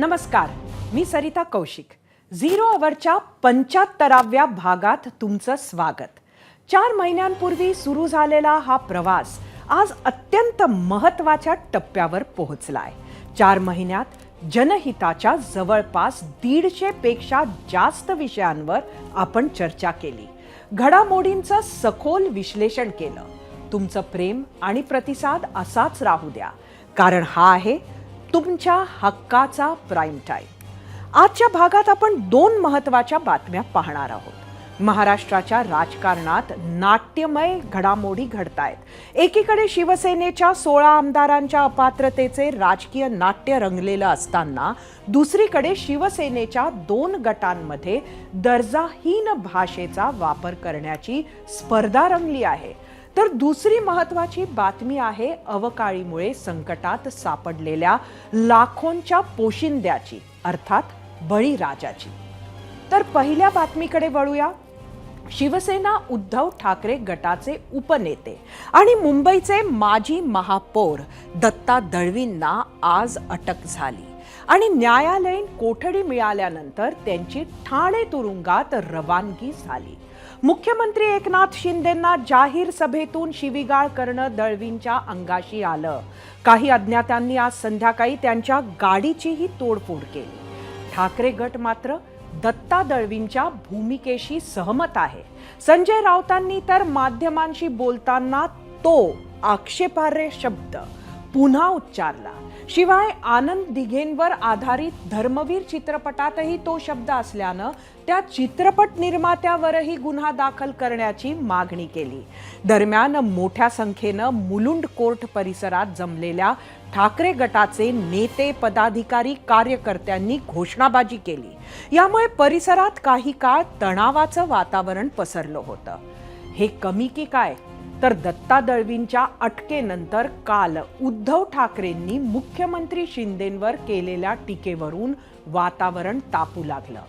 नमस्कार, मी सरिता कौशिक. झिरो अवरच्या 75व्या भागात तुमचं स्वागत. 4 महिन्यांपूर्वी सुरू झालेला हा प्रवास आज अत्यंत महत्त्वाच्या टप्प्यावर पोहोचलाय. 4 महिन्यात जनहिताच्या जवळपास 150 पेक्षा जास्त विषयांवर आपण चर्चा केली. घडामोडींचं सखोल विश्लेषण केलं. तुमचं प्रेम आणि प्रतिसाद असाच राहू द्या, कारण हा आहे तुमच्या हक्काचा प्राईम टाईम. आजच्या भागात आपण 2 महत्त्वाच्या बातम्या पाहणार आहोत. महाराष्ट्राच्या राजकारणात नाट्यमय घडामोडी घडतायत. एकीकडे शिवसेनेच्या 16 आमदारांच्या अपात्रतेचे राजकीय नाट्य रंगलेलं असताना दुसरीकडे शिवसेनेच्या 2 गटांमध्ये दर्जाहीन भाषेचा वापर करण्याची स्पर्धा रंगली आहे. तर दुसरी महत्त्वाची बातमी आहे अवकाळीमुळे संकटात सापडलेल्या लाखोंच्या पोशिंद्याची, अर्थात बळीराजाची. तर पहिल्या बातमीकडे वळूया. शिवसेना उद्धव ठाकरे गटाचे उपनेते आणि मुंबईचे माजी महापौर दत्ता दळवींना आज अटक झाली आणि न्यायालयीन कोठडी मिळाल्यानंतर त्यांची ठाणे तुरुंगात रवानगी झाली. मुख्यमंत्री एकनाथ शिंदेंना जाहीर सभेतून शिवीगाळ करणं दळवींच्या अंगाशी आलं. काही अज्ञातांनी आज संध्याकाळी त्यांच्या गाडीचीही तोडफोड केली. ठाकरे गट मात्र दत्ता दळवींच्या भूमिकेशी सहमत आहे. संजय राऊतांनी तर माध्यमांशी बोलताना तो आक्षेपार्ह शब्द पुन्हा उच्चारला. शिवाय आनंद दिघेंवर आधारित धर्मवीर चित्रपटातही तो शब्द असल्यानं त्या चित्रपट निर्मात्यावरही गुन्हा दाखल करण्याची मागणी केली. दरम्यान मोठ्या संख्येनं मुलुंड कोर्ट परिसरात जमलेल्या ठाकरे गटाचे नेते, पदाधिकारी, कार्यकर्त्यांनी घोषणाबाजी केली. यामुळे परिसरात काही काळ तणावाचं वातावरण पसरलं होतं. हे कमी की काय, तर दत्ता दळवींच्या अटकेनंतर काल उद्धव ठाकरेंनी मुख्यमंत्री शिंदेंवर केलेल्या टीकेवरून वातावरण तापू लागलं.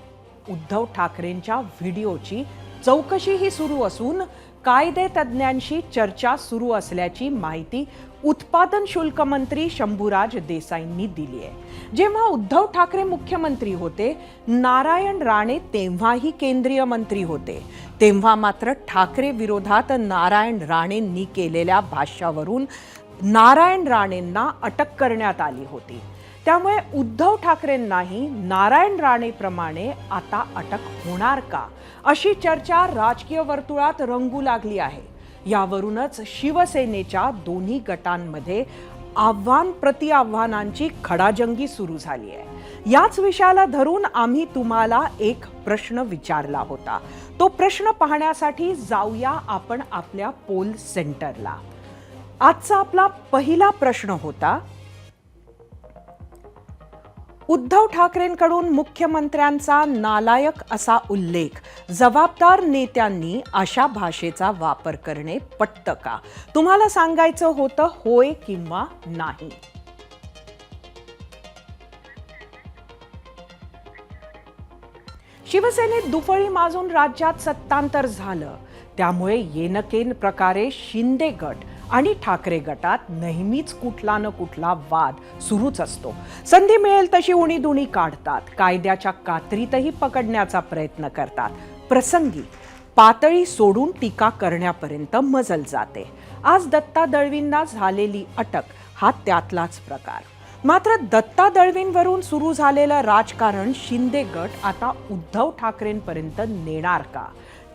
उद्धव ठाकरेंच्या व्हिडिओची चौकशीही सुरू असून कायदे तज्ज्ञांशी चर्चा सुरू असल्याची माहिती उत्पादन शुल्क मंत्री शंभूराज देसाईंनी दिली आहे. जेव्हा उद्धव ठाकरे मुख्यमंत्री होते, नारायण राणे तेव्हाही केंद्रीय मंत्री होते, तेव्हा मात्र ठाकरे विरोधात नारायण राणेंनी केलेल्या भाष्यावरून नारायण राणेंना अटक करण्यात आली होती. त्यामुळे उद्धव ठाकरेंनाही नारायण राणेप्रमाणे आता अटक होणार का, अशी चर्चा राजकीय वर्तुळात रंगू लागली आहे. यावरूनच शिवसेनेच्या दोन्ही गटांमध्ये आव्हान प्रतिआव्हानांची खडाजंगी सुरू झाली आहे. याच विषयाला धरून आम्ही तुम्हाला एक प्रश्न विचारला होता. तो प्रश्न पाहण्यासाठी जाऊया आपण आपल्या पोल सेंटरला. आजचा आपला पहिला प्रश्न होता, उद्धव ठाकरेंकडून मुख्यमंत्र्यांचा नालायक असा उल्लेख, जबाबदार नेत्यांनी अशा भाषेचा वापर करणे पटतं का? तुम्हाला सांगायचं होतं होय किंवा नाही. शिवसेनेत दुफळी माजून राज्यात सत्तांतर झालं. त्यामुळे येनकेन प्रकारे शिंदे गट आणि ठाकरे गटात नेहमीच कुठला न कुठला वाद सुरूच असतो. संधी मिळेल तशी उणीधुणी काढतात. कायद्याच्या कात्रीतही पकडण्याचा प्रयत्न करतात. प्रसंगी पातळी सोडून टीका करण्यापर्यंत मजल जाते. आज दत्ता दळवींना झालेली अटक हा त्यातलाच प्रकार. मात्र दत्ता दळवींवरून सुरू झालेलं राजकारण शिंदे गट आता उद्धव ठाकरेंपर्यंत नेणार का,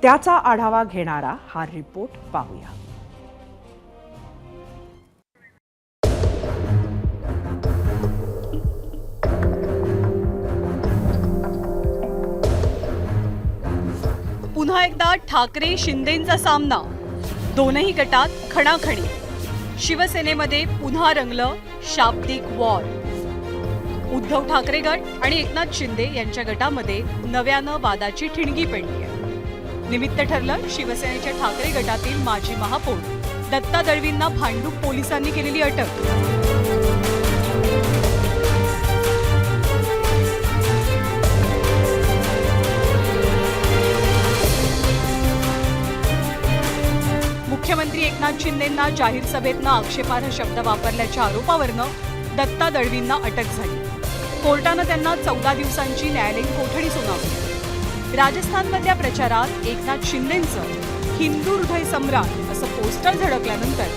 त्याचा आढावा घेणारा हा रिपोर्ट पाहूया. पुन्हा एकदा ठाकरे शिंदेंचा सामना. दोनही गटात खणाखणी. शिवसेनेमध्ये पुन्हा रंगलं शाब्दिक वॉर. उद्धव ठाकरे गट आणि एकनाथ शिंदे यांच्या गटामध्ये नव्यानं वादाची ठिणगी पेटली आहे. निमित्त ठरलं शिवसेनेच्या ठाकरे गटातील माजी महापौर दत्ता दळवींना भांडूप पोलिसांनी केलेली अटक. मुख्यमंत्री एकनाथ शिंदेंना जाहीर सभेतनं आक्षेपार्ह शब्द वापरल्याच्या आरोपावरनं दत्ता दळवींना अटक झाली. कोर्टानं त्यांना 14 दिवसांची न्यायालयीन कोठडी सुनावली. राजस्थानमधल्या प्रचारात एकनाथ शिंदेंचं हिंदू हृदय सम्राट असं पोस्टर झळकल्यानंतर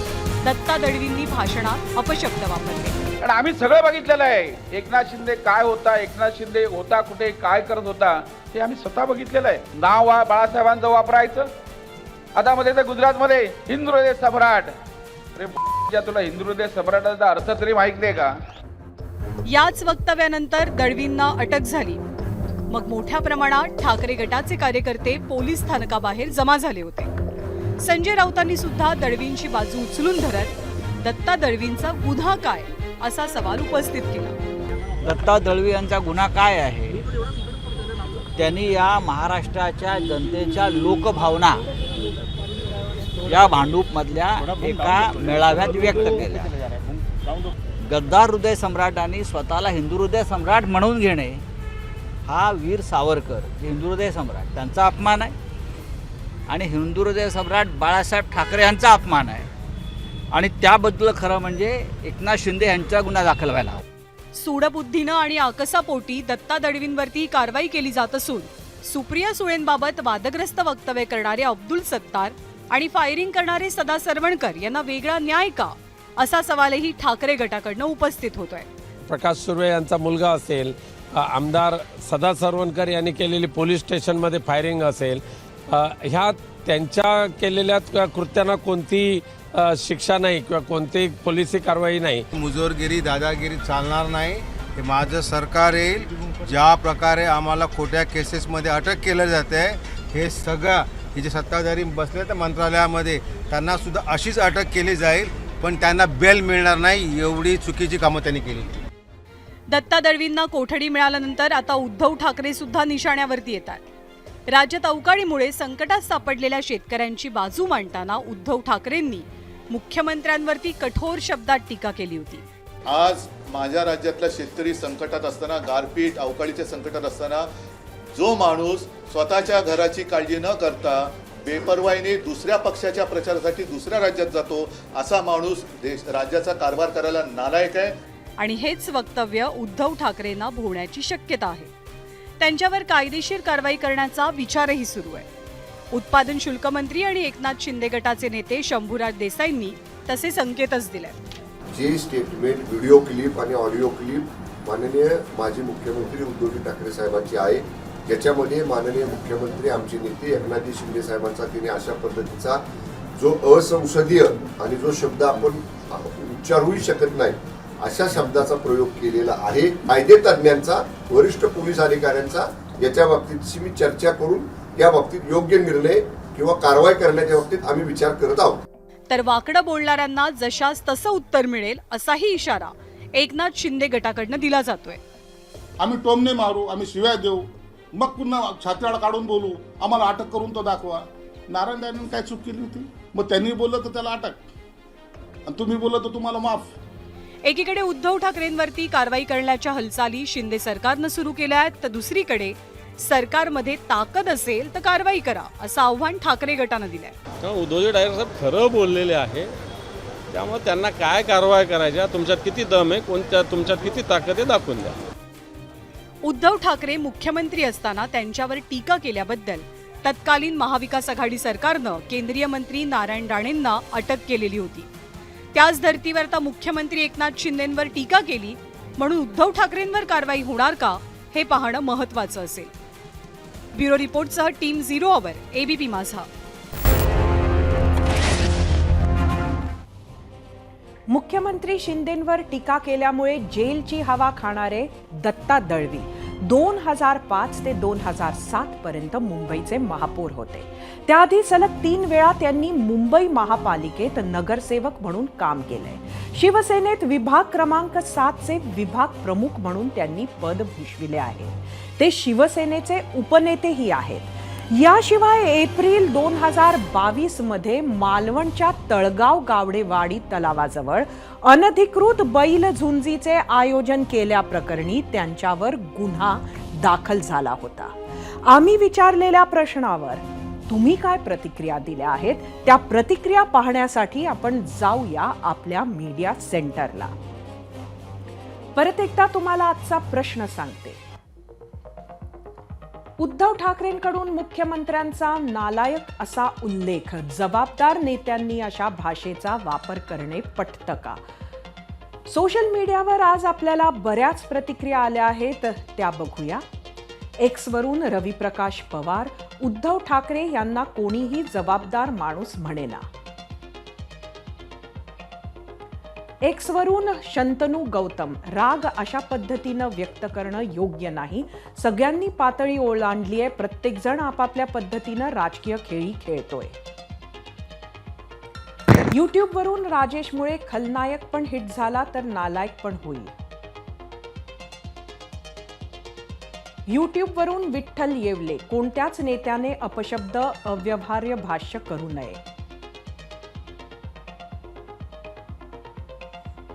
दत्ता दळवींनी भाषणात अपशब्द वापरले. आणि आम्ही सगळं बघितलेलं आहे. एकनाथ शिंदे काय होता, एकनाथ शिंदे होता कुठे, काय करत होता, हे आम्ही स्वतः बघितलेलं आहे. नाव बाळासाहेबांचं वापरायचं. आता मध्ये तर गुजरातमध्ये हिंदू हृदय सम्राट. अरे तुला हिंदू हृदय सम्राटाचा अर्थ तरी माहित नाही का? याच वक्तव्यानंतर दळवींना अटक झाली. मग मोठ्या प्रमाणात ठाकरे गटाचे कार्यकर्ते पोलीस स्थानकाबाहेर जमा झाले होते. संजय राऊतांनी सुद्धा दळवींची बाजू उचलून धरत दत्ता दळवींचा गुन्हा काय असा सवाल उपस्थित केला. दत्ता दळवी यांचा गुन्हा काय आहे? त्यांनी या महाराष्ट्राच्या जनतेच्या लोकभावना या भांडूपमधल्या एका मेळाव्यात व्यक्त केल्या. गद्दार हृदय सम्राटांनी स्वतःला हिंदू हृदय सम्राट म्हणून घेणे हा वीर सावरकर जे हिंदू हृदय सम्राट त्यांचा अपमान आहे आणि हिंदू हृदय सम्राट बाळासाहेब ठाकरे यांचा अपमान आहे. आणि त्याबद्दल खरं म्हणजे एकनाथ शिंदे यांचा गुन्हा दाखल व्हायला हवा. सूडबुद्धीनं आणि आकसापोटी दत्ता दळवींवरती कारवाई केली जात असून सुप्रिया सुळेंबाबत वादग्रस्त वक्तव्य करणारे अब्दुल सत्तार आणि फायरिंग करणारे सदा सरवणकर यांना वेगळा न्याय का असा सवालही ठाकरे गटाकडनं उपस्थित होतोय. प्रकाश सुर्वे यांचा मुलगा असेल, आमदार सदा सरवणकर यांनी केलेली पोलीस स्टेशनमध्ये फायरिंग असेल, ह्या त्यांच्या केलेल्या कृत्यांना कोणती शिक्षा नाही किंवा कोणती पोलिसी कारवाई नाही. मुजोरगिरी दादागिरी चालणार नाही. हे माझं सरकार येईल. ज्या प्रकारे आम्हाला खोट्या केसेसमध्ये अटक केलं जाते हे सगळं हे जे सत्ताधारी बसले तर मंत्रालयामध्ये त्यांना सुद्धा अशीच अटक केली जाईल, पण त्यांना बेल मिळणार नाही. एवढी चुकीची कामं त्यांनी केली. दत्ता दळवींना कोठडी मिळाल्यानंतर आता उद्धव ठाकरे सुद्धा निशाण्यावरती येतात. राज्यात अवकाळीमुळे संकटात सापडलेल्या शेतकऱ्यांची बाजू मांडताना उद्धव ठाकरेंनी मुख्यमंत्र्यांवरती कठोर शब्दात टीका केली होती. आज माझ्या राज्यातला शेतकरी संकटात असताना, गारपीट अवकाळीच्या संकटात असताना जो माणूस स्वतःच्या घराची काळजी न करता बेपर्वाईने दुसऱ्या पक्षाच्या प्रचारासाठी दुसऱ्या राज्यात जातो, असा माणूस राज्याचा कारभार करायला नालायक आहे. आणि हेच वक्तव्य उद्धव ठाकरेंना भोवण्याची शक्यता आहे. त्यांच्यावर कायदेशीर कारवाई करण्याचा विचारही सुरू आहे. उत्पादन शुल्क मंत्री आणि एकनाथ शिंदे गटाचे नेते शंभूराज देसाईंनी तसे संकेतच दिले. जे स्टेटमेंट व्हिडिओ क्लिप आणि ऑडिओ क्लिप माननीय माजी मुख्यमंत्री उद्धव ठाकरे साहेबांची आहे, ज्याच्यामध्ये माननीय मुख्यमंत्री आमचे नेते एकनाथ शिंदे साहेबांचा तिने अशा पद्धतीचा जो असंसदीय आणि जो शब्द आपण उच्चारूही शकत नाही अशा शब्दाचा प्रयोग केलेला आहे. कायदे तज्ञांचा, वरिष्ठ पोलीस अधिकाऱ्यांचा याच्या बाबतीतची मी चर्चा करून या बाबतीत योग्य निर्णय किंवा कारवाई करण्याच्या बाबतीत आम्ही विचार करत आहोत. तर वाकडं बोलणाऱ्यांना जशास तसं उत्तर मिळेल असाही इशारा एकनाथ शिंदे गटाकडनं दिला जातोय. आम्ही टोमणे मारू, आम्ही शिव्या देऊ, मग पुन्हा छातीआड काढून बोलू, आम्हाला अटक करून तो दाखवा. नारायण राणेंनी काय चूक केली होती? मग त्यांनी बोललं तर त्याला अटक, आणि तुम्ही बोललं तर तुम्हाला माफ. एकीकडे उद्धव ठाकरेंवरती कारवाई करण्याच्या हालचाली शिंदे सरकारनं सुरू केल्या आहेत, तर दुसरीकडे सरकारमध्ये ताकद असेल तर कारवाई करा असं आव्हान ठाकरे गटानं दिलंय. उद्धवजी ठाकरे साहेब खरं बोललेले आहे, त्यामुळे त्यांना काय कारवाई करायच्या, तुमच्यात किती दम आहे, तुमच्यात किती ताकद आहे दाखवून द्या. उद्धव ठाकरे मुख्यमंत्री असताना त्यांच्यावर टीका केल्याबद्दल तत्कालीन महाविकास आघाडी सरकारनं केंद्रीय मंत्री नारायण राणेंना अटक केलेली होती. त्याच धर्तीवर आता मुख्यमंत्री एकनाथ शिंदेंवर टीका केली म्हणून उद्धव ठाकरेंवर कारवाई होणार का हे पाहणं महत्त्वाचं असेल. ब्युरो रिपोर्टसह टीम 0 अवर एबीपी माझा. मुख्यमंत्री शिंदेंवर टीका केल्यामुळे जेलची हवा खाणारे दत्ता दळवी 2005 ते 2007 पर्यंत मुंबईचे महापौर होते. त्याआधी सलग 3 वेळा त्यांनी मुंबई महापालिकेत नगरसेवक म्हणून काम केलंय. शिवसेनेत विभाग क्रमांक 7 चे विभाग प्रमुख म्हणून त्यांनी पद भूषविले आहे. ते शिवसेनेचे उपनेतेही आहेत. याशिवाय एप्रिल 2022 मध्ये मालवणच्या तळगाव गावडेवाडी तलावाजवळ अनधिकृत बैल झुंजीचे आयोजन केल्याप्रकरणी त्यांच्यावर गुन्हा दाखल झाला होता. आम्ही विचारलेल्या प्रश्नावर तुम्ही काय प्रतिक्रिया दिल्या आहेत त्या प्रतिक्रिया पाहण्यासाठी आपण जाऊया आपल्या मीडिया सेंटरला. परत एकदा तुम्हाला आजचा प्रश्न सांगते. उद्धव ठाकरेंकडून मुख्यमंत्र्यांचा नालायक असा उल्लेख, जबाबदार नेत्यांनी अशा भाषेचा वापर करणे पटतं का? सोशल मीडियावर आज आपल्याला बऱ्याच प्रतिक्रिया आल्या आहेत, त्या बघूया. एक्सवरून रविप्रकाश पवार, उद्धव ठाकरे यांना कोणीही जबाबदार माणूस म्हणेना. एक्सवरून शंतनू गौतम, राग अशा पद्धतीनं व्यक्त करणं योग्य नाही. सगळ्यांनी पातळी ओलांडली आहे. प्रत्येक जण आपापल्या पद्धतीनं राजकीय खेळी खेळतोय. युट्यूबवरून राजेश मुळे खलनायक पण हिट झाला तर नालायक पण होईल. युट्यूबवरून विठ्ठल येवले, कोणत्याच नेत्याने अपशब्द अव्यवहार्य भाष्य करू नये.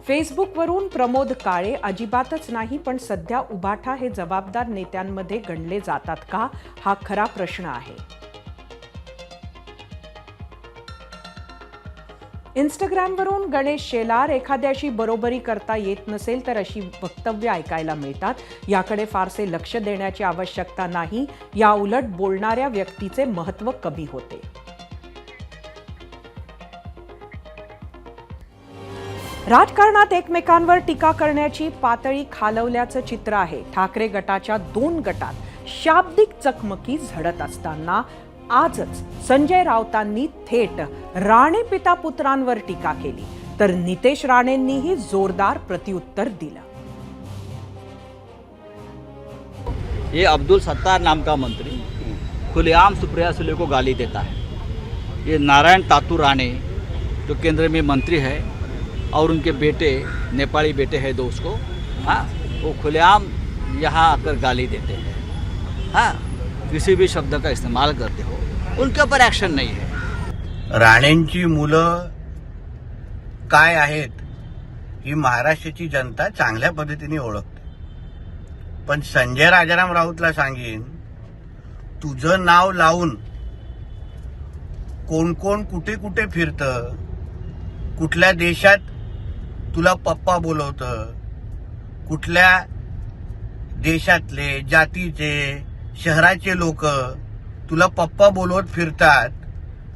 फेसबुकवरून प्रमोद काळे, अजिबातच नाही, पण सध्या उभाठा हे जबाबदार नेत्यांमध्ये गणले जातात का, हा खरा प्रश्न आहे. इंस्टाग्रामवरून गणेश शेलार, एखाद्याशी बरोबरी करता येत नसेल तर अशी वक्तव्य ऐकायला मिळतात. याकडे फारसे लक्ष देण्याची आवश्यकता नाही. या उलट बोलणाऱ्या व्यक्तीचे महत्त्व कमी होते. राजकारणात एकमेकांवर टीका करण्याची पातळी खालवल्याचं चित्र आहे. ठाकरे गटाच्या 2 गटात शाब्दिक चकमकी झडत असताना आजच संजय राऊतांनी थेट राणे पिता पुत्रांवर टीका केली, तर नितेश राणेंनीही जोरदार प्रत्युत्तर दिलं. ये अब्दुल सत्तार नाम का मंत्री खुलेआम सुप्रिया सुले को गाली देता है. ये नारायण तातू राणे जो केंद्र में मंत्री है और उनके बेटे नेपाली बेटे हैं 2 उसको, हाँ, वो खुलेआम यहाँ आकर गाली देते हैं. हाँ, किसी भी शब्द का इस्तेमाल करते हो, उनके ऊपर एक्शन नहीं है. राणेंची मुलं काय आहेत ही महाराष्ट्राची जनता चांगल्या पद्धतीने ओळखते. पण संजय राजाराम राऊतला सांगेन, तुझं नाव लावून कोण कोण कुठे कुठे फिरतं, कुठल्या देशात तुला पप्पा बोलवतं, कुठल्या देशातले जातीचे शहराचे लोक तुला पप्पा बोलवत फिरतात,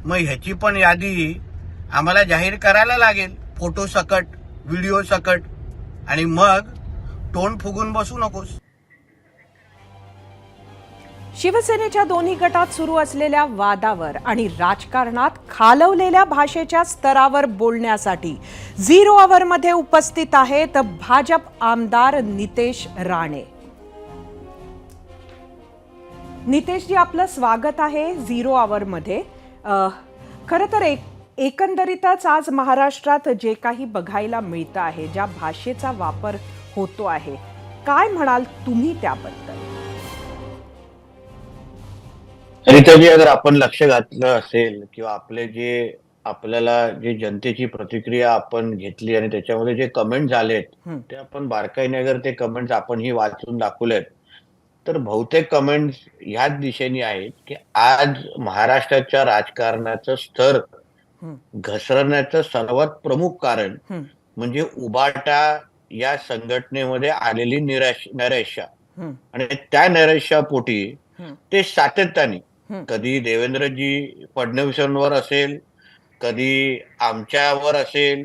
मग ह्याची पण यादी आम्हाला जाहीर करायला लागेल, फोटो सकट, व्हिडिओ सकट, आणि मग तोंड फुगून बसू नकोस. शिवसेनेच्या दोन्ही गटात सुरू असलेल्या वादावर आणि राजकारणात खालवलेल्या भाषेच्या स्तरावर बोलण्यासाठी 0 आवरमध्ये उपस्थित आहेत भाजप आमदार नितेश राणे. नितेशजी, आपलं स्वागत आहे 0 आवरमध्ये. खरं तर एकंदरीतच आज महाराष्ट्रात जे काही बघायला मिळतं आहे, ज्या भाषेचा वापर होतो आहे, काय म्हणाल तुम्ही त्याबद्दल? रीताजी, अगर आपण लक्ष घातलं असेल किंवा आपल्याला जे जनतेची प्रतिक्रिया आपण घेतली आणि त्याच्यामध्ये जे कमेंट झालेत ते आपण बारकाईने अगर ते कमेंट्स आपणही वाचून दाखवलेत, तर बहुतेक कमेंट्स ह्याच दिशेने आहेत की आज महाराष्ट्राच्या राजकारणाचं स्तर घसरण्याचं सर्वात प्रमुख कारण म्हणजे उभाटा या संघटनेमध्ये आलेली नैराश्य, आणि त्या नैराश्यापोटी ते सातत्याने कधी देवेंद्रजी फडणवीसांवर असेल, कधी आमच्यावर असेल,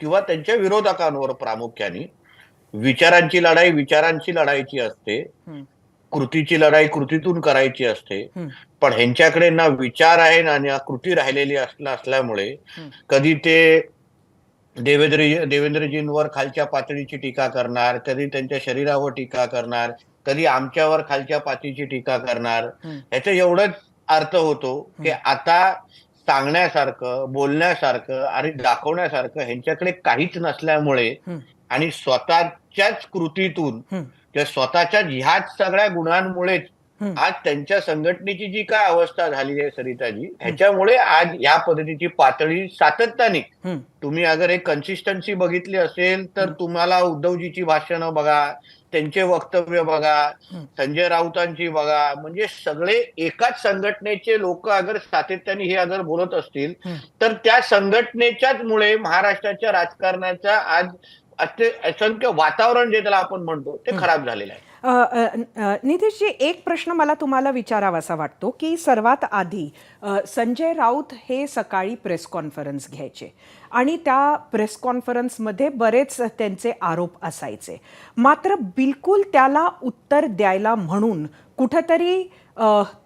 किंवा त्यांच्या विरोधकांवर प्रामुख्याने विचारांची लढाईची असते, कृतीची लढाई कृतीतून करायची असते. पण ह्यांच्याकडे ना विचार आहे ना कृती राहिलेली असल्यामुळे कधी ते देवेंद्रजींवर खालच्या पातळीची टीका करणार, कधी त्यांच्या शरीरावर टीका करणार, कधी आमच्यावर खालच्या पातळीची टीका करणार. ह्याचा एवढंच अर्थ होतो की आता सांगण्यासारखं, बोलण्यासारखं आणि दाखवण्यासारखं ह्यांच्याकडे काहीच नसल्यामुळे आणि स्वतःच्याच कृतीतून किंवा स्वतःच्या ह्याच सगळ्या गुणांमुळेच आज त्यांच्या संघटनेची जी काय अवस्था झाली आहे सरिताजी, ह्याच्यामुळे आज या पद्धतीची पातळी सातत्याने, तुम्ही अगर एक कन्सिस्टन्सी बघितली असेल तर तुम्हाला उद्धवजीची भाषणं बघा, त्यांचे वक्तव्य बघा, संजय राऊतांची बघा, म्हणजे सगळे एकाच संघटनेचे लोक अगर सातत्याने हे अगर बोलत असतील तर त्या संघटनेच्याच मुळे महाराष्ट्राच्या राजकारणाचा आज असंख्य वातावरण जे त्याला आपण म्हणतो ते खराब झालेलं आहे. नितीशजी, एक प्रश्न मला तुम्हाला विचारावासा वाटतो की सर्वात आधी संजय राऊत हे सकाळी प्रेस कॉन्फरन्स घ्यायचे आणि त्या प्रेस कॉन्फरन्समध्ये बरेच त्यांचे आरोप असायचे, मात्र बिलकुल त्याला उत्तर द्यायला म्हणून कुठंतरी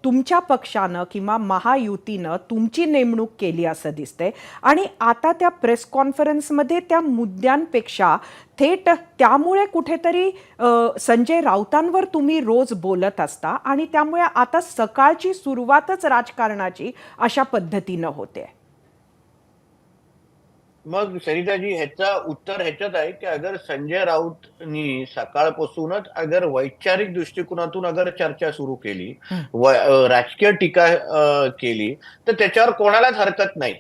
तुमच्या पक्षानं किंवा महायुतीनं तुमची नेमणूक केली असं दिसतंय आणि आता त्या प्रेस कॉन्फरन्समध्ये त्या मुद्द्यांपेक्षा थेट त्यामुळे कुठेतरी संजय राऊतांवर तुम्ही रोज बोलत असता आणि त्यामुळे आता सकाळची सुरुवातच राजकारणाची अशा पद्धतीनं होते. मग सरिताजी, ह्याचं उत्तर ह्याच्यात आहे की अगर संजय राऊतनी सकाळपासूनच अगर वैचारिक दृष्टिकोनातून अगर चर्चा सुरू केली, राजकीय टीका केली, तर त्याच्यावर कोणालाच हरकत नाही.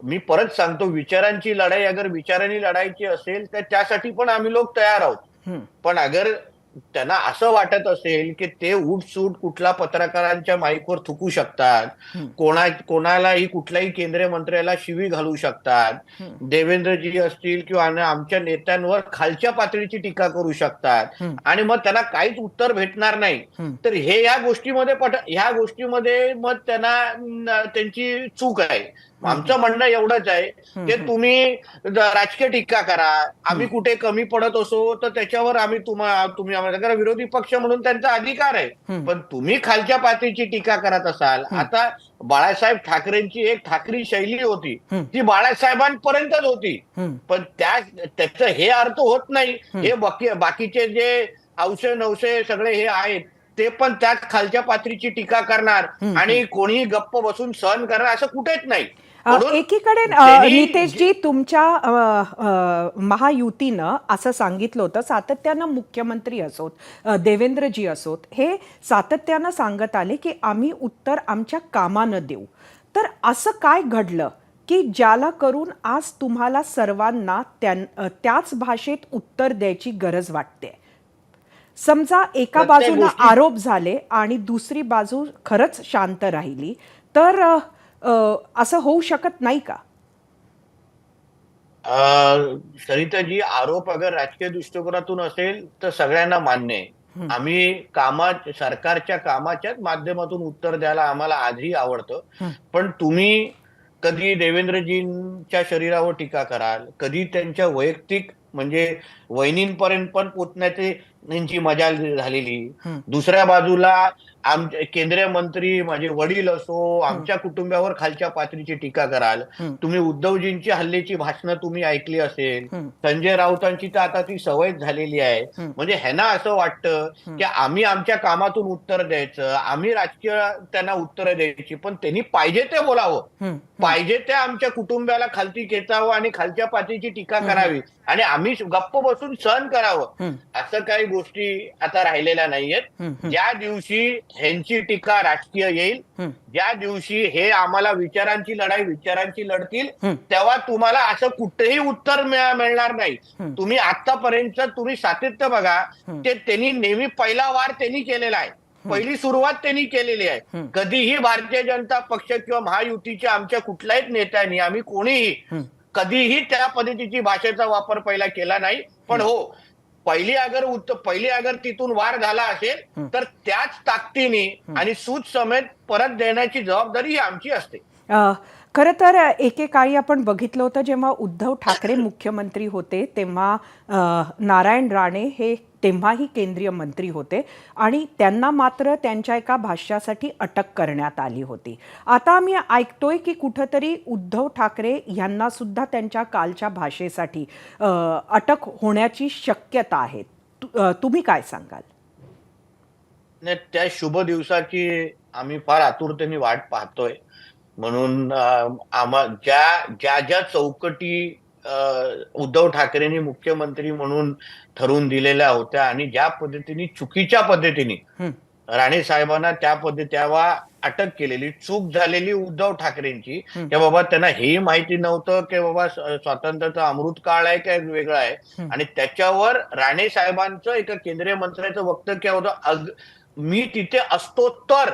मी परत सांगतो, विचारांची लढाई अगर विचारांनी लढायची असेल तर त्यासाठी पण आम्ही लोक तयार आहोत. पण अगर त्यांना असं वाटत असेल की ते उठसूट कुठला पत्रकारांच्या माईकवर थुकू शकतात, कोणालाही कुठल्याही केंद्रीय मंत्र्याला शिवी घालू शकतात, देवेंद्रजी असतील किंवा आमच्या नेत्यांवर खालच्या पातळीची टीका करू शकतात आणि मग त्यांना काहीच उत्तर भेटणार नाही, तर ह्या गोष्टीमध्ये मग त्यांना त्यांची चूक आहे. आमचं म्हणणं एवढंच आहे की तुम्ही राजकीय टीका करा, आम्ही कुठे कमी पडत असो तर त्याच्यावर तुम्ही आम्हाला विरोधी पक्ष म्हणून त्यांचा अधिकार आहे, पण तुम्ही खालच्या पातळीची टीका करत असाल. आता बाळासाहेब ठाकरेंची एक ठाकरी शैली होती, ती बाळासाहेबांपर्यंतच होती, पण त्याचं हे अर्थ होत नाही हे बाकीचे जे औषध नवसे सगळे हे आहेत ते पण त्याच खालच्या पातळीची टीका करणार आणि कोणीही गप्प बसून सहन करणार असं कुठेच नाही. एकीकडे नितेशजी, तुमच्या महायुतीनं असं सांगितलं होतं, सातत्यानं मुख्यमंत्री असोत, देवेंद्रजी असोत, हे सातत्यानं सांगत आले की आम्ही उत्तर आमच्या कामानं देऊ. तर असं काय घडलं की ज्याला करून आज तुम्हाला सर्वांना त्याच भाषेत उत्तर द्यायची गरज वाटते? समजा एका बाजूला आरोप झाले आणि दुसरी बाजू खरंच शांत राहिली, तर असं होऊ शकत नाही का? सरिताजी, आरोप अगर राजकीय दृष्टिकोनातून असेल तर सगळ्यांना मान्य आहे. आम्ही सरकारच्या कामाच्याच माध्यमातून उत्तर द्यायला आम्हाला आजही आवडतं, पण तुम्ही कधी देवेंद्रजींच्या शरीरावर टीका कराल, कधी त्यांच्या वैयक्तिक म्हणजे वहिनींपर्यंत पण पोचण्याची त्यांची मजाल झालेली, दुसऱ्या बाजूला केंद्रीय मंत्री माझे वडील असो, आमच्या कुटुंबावर खालच्या पातळीची टीका कराल. तुम्ही उद्धवजींची हल्ल्याची भाषणं तुम्ही ऐकली असेल, संजय राऊतांची तर आता ती सवय झालेली आहे. म्हणजे ह्यांना असं वाटतं की आम्ही आमच्या कामातून उत्तर द्यायचं, आम्ही राजकीय त्यांना उत्तर द्यायची, पण त्यांनी पाहिजे ते बोलावं, पाहिजे ते आमच्या कुटुंबाला खालती खेचावं आणि खालच्या पातळीची टीका करावी आणि आम्ही गप्प बसून सहन करावं. असं काही गोष्टी आता राहिलेल्या नाहीयेत. ज्या दिवशी ह्यांची टीका राजकीय येईल, ज्या दिवशी हे आम्हाला विचारांची लढतील, तेव्हा तुम्हाला असं कुठेही उत्तर मिळणार नाही. तुम्ही आतापर्यंत तुम्ही सातत्य बघा, ते त्यांनी नेहमी पहिला वार त्यांनी केलेला आहे, पहिली सुरुवात त्यांनी केलेली आहे. कधीही भारतीय जनता पक्ष किंवा महायुतीच्या आमच्या कुठल्याच नेत्यांनी आम्ही कोणीही कधीही त्या पद्धतीची भाषेचा वापर पहिला केला नाही. पण हो, पहिली अगर तिथून वार झाला असेल तर त्याच ताकदीने आणि सूद समेत परत देण्याची जबाबदारी ही आमची असते. खरं तर एकेकाळी आपण बघितलं होतं, जेव्हा उद्धव ठाकरे मुख्यमंत्री होते तेव्हा नारायण राणे हे तेव्हाही केंद्रीय मंत्री होते आणि त्यांना मात्र त्यांच्या एका भाष्यासाठी अटक करण्यात आली होती. आता आम्ही ऐकतोय की कुठंतरी उद्धव ठाकरे यांना सुद्धा त्यांच्या कालच्या भाषेसाठी अटक होण्याची शक्यता आहे. तुम्ही काय सांगाल? त्या शुभ दिवसाची आम्ही फार आतुरतेने वाट पाहतोय. म्हणून ज्या चौकटी उद्धव ठाकरेंनी मुख्यमंत्री म्हणून ठरवून दिलेल्या होत्या आणि ज्या पद्धतीने चुकीच्या पद्धतीने राणे साहेबांना तेव्हा अटक केलेली, चूक झालेली उद्धव ठाकरेंची, की बाबा त्यांना हेही माहिती नव्हतं की बाबा स्वातंत्र्याचा अमृत काळ आहे काय वेगळा आहे, आणि त्याच्यावर राणे साहेबांचं एका केंद्रीय मंत्र्याचं वक्तव्य होतं, मी तिथे असतो तर,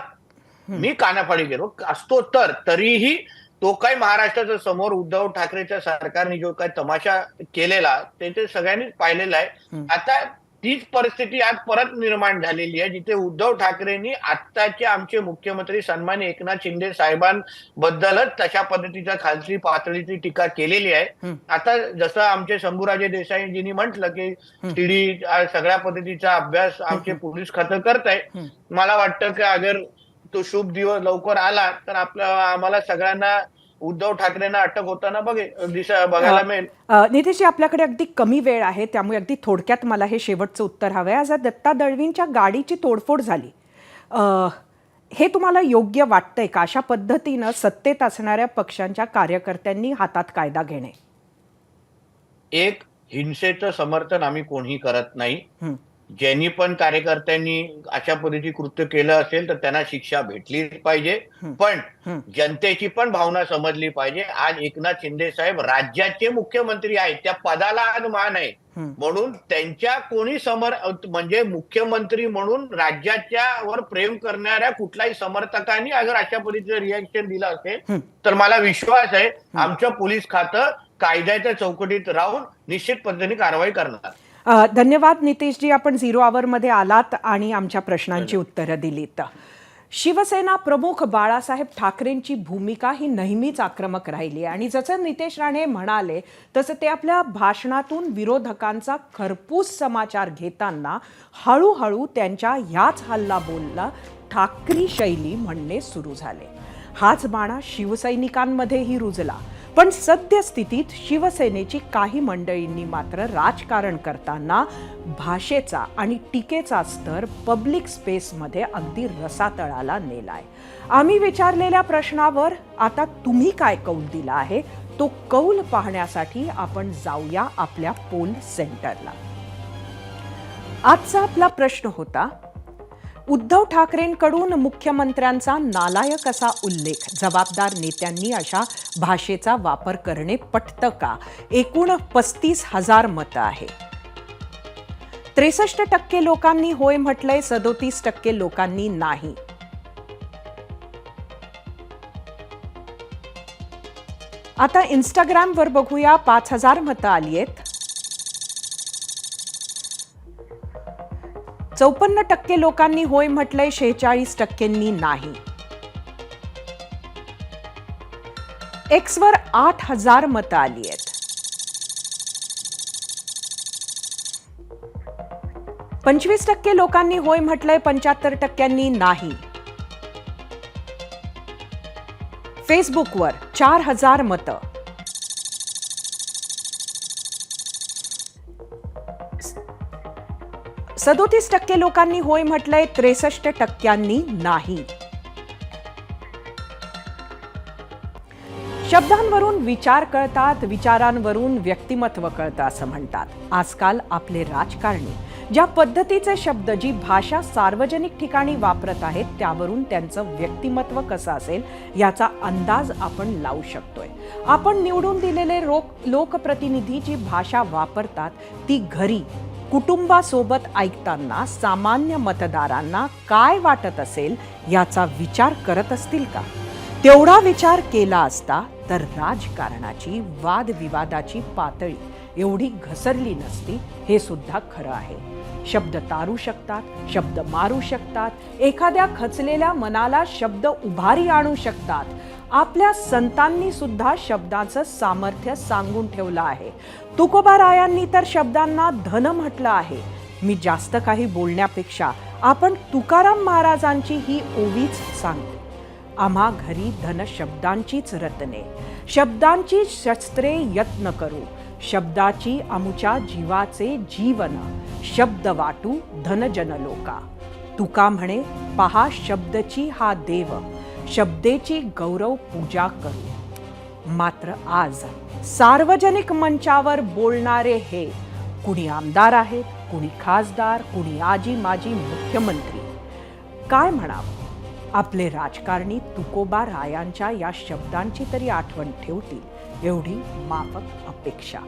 मी कानाफाडी गेलो असतो तर, तरीही तो काही महाराष्ट्राच्या समोर उद्धव ठाकरेच्या सरकारने जो काही तमाशा केलेला ते सगळ्यांनीच पाहिलेला आहे. आता तीच परिस्थिती आज परत निर्माण झालेली आहे, जिथे उद्धव ठाकरेंनी आत्ताचे आमचे मुख्यमंत्री सन्माननीय एकनाथ शिंदे साहेबांबद्दलच तशा पद्धतीच्या खालची पातळीची टीका केलेली आहे. आता जसं आमचे शंभूराजे देसाईजींनी म्हटलं की सीडी सगळ्या पद्धतीचा अभ्यास आमचे पोलीस खातं करत आहे. मला वाटतं की अगर तो शुभ दिवस लवकर आला तर आम्हाला सगळ्यांना उद्धव ठाकरेंना अटक होताना बघायला मिळेल. नितेशजी, आपल्याकडे अगदी कमी वेळ आहे, त्यामुळे अगदी थोडक्यात मला हे शेवटचं उत्तर हवं आहे. आज दत्ता दळवींच्या गाडीची तोडफोड झाली, हे तुम्हाला योग्य वाटतंय का? अशा पद्धतीनं सत्तेत असणाऱ्या पक्षांच्या कार्यकर्त्यांनी हातात कायदा घेणे. एक, हिंसेचं समर्थन आम्ही कोणीही करत नाही. ज्यांनी पण कार्यकर्त्यांनी अशा पद्धतीची कृत्य केलं असेल तर त्यांना शिक्षा भेटलीच पाहिजे, पण जनतेची पण भावना समजली पाहिजे. आज एकनाथ शिंदे साहेब राज्याचे मुख्यमंत्री आहेत, त्या पदाला आज मान आहे, म्हणून त्यांच्या कोणी म्हणजे मुख्यमंत्री म्हणून राज्याच्या वर प्रेम करणाऱ्या कुठल्याही समर्थकांनी अगर अशा पद्धतीचं रिएक्शन दिलं असेल तर मला विश्वास आहे आमचं पोलीस खातं कायद्याच्या चौकटीत राहून निश्चित पद्धतीने कारवाई करणार. धन्यवाद नितेशजी, आपण 0 आवरमध्ये आलात आणि आमच्या प्रश्नांची उत्तरं दिलीत. शिवसेना प्रमुख बाळासाहेब ठाकरेंची भूमिका ही नेहमीच आक्रमक राहिली आणि जसं नितेश राणे म्हणाले तसं ते आपल्या भाषणातून विरोधकांचा खरपूस समाचार घेताना हळूहळू त्यांच्या ह्याच हल्लाबोलला ठाकरी शैली म्हणणे सुरू झाले. हाच बाणा शिवसैनिकांमध्येही रुजला, पण सद्यस्थितीत शिवसेनेची काही मंडळींनी मात्र राजकारण करताना भाषेचा आणि टीकेचा स्तर पब्लिक स्पेसमध्ये अगदी रसातळाला नेलाय. आम्ही विचारलेल्या प्रश्नावर आता तुम्ही काय कौल दिला आहे, तो कौल पाहण्यासाठी आपण जाऊया आपल्या पोल सेंटरला. आजचा आपला प्रश्न होता, उद्धव ठाकरेंकडून मुख्यमंत्र्यांचा नालायक असा उल्लेख, जबाबदार नेत्यांनी अशा भाषेचा वापर करणे पटतं का? एकूण 35,000 मतं आहे. 63% लोकांनी होय म्हटलंय, 37% लोकांनी नाही. आता इंस्टाग्रामवर बघूया, 5,000 मतं आली आहेत. 54% लोकांनी होय म्हटलंय, 46% नाही. एक्सवर 8,000 मतं आली आहेत. 25% लोकांनी होय म्हटलंय, 75% नाही. फेसबुकवर 4,000 मतं. 37% लोकांनी होय म्हटलंय, 63% नाही. शब्दांवरून विचार कळतात, विचारांवरून व्यक्तिमत्व कळतं असं म्हणतात. आजकाल आपले राजकारणी ज्या पद्धतीचे शब्द, जी भाषा सार्वजनिक ठिकाणी वापरत आहेत, त्यावरून त्यांचं व्यक्तिमत्व कसं असेल याचा अंदाज आपण लावू शकतोय. आपण निवडून दिलेले लोकप्रतिनिधी जी भाषा वापरतात ती घरी कुटुंबासोबत ऐकताना सामान्य मतदारांना काय वाटत असेल याचा विचार करत असतील का? तेवढा विचार केला असता तर राजकारणाची, वादविवादाची पातळी एवढी घसरली नसती, हे सुद्धा खरं आहे. शब्द तारू शकतात, शब्द मारू शकतात, एखाद्या खचलेल्या मनाला शब्द उभारी आणू शकतात. आपल्या संतांनी सुद्धा शब्दाचं सामर्थ्य सांगून ठेवलं आहे. तुकोबारायांनी तर शब्दांना धन म्हटलं आहे. मी जास्त काही बोलण्यापेक्षा आपण तुकाराम महाराजांची ही ओवीच सांगते. आम्हा घरी धन शब्दांचीच रत्ने, शब्दांची शस्त्रे यत्न करू, शब्दाची आमुच्या जीवाचे जीवन, शब्द वाटू धनजन लोका. तुका म्हणे, पहा शब्दची हा देव, शब्देची गौरव पूजा करू. मात्र आज सार्वजनिक मंचावर बोलणारे हे कुणी आमदार आहेत, कुणी खासदार, कुणी आजी माजी मुख्यमंत्री. काय म्हणावं? आपले राजकारणी तुकोबा रायांच्या या शब्दांची तरी आठवण ठेवतील एवढी माफक अपेक्षा.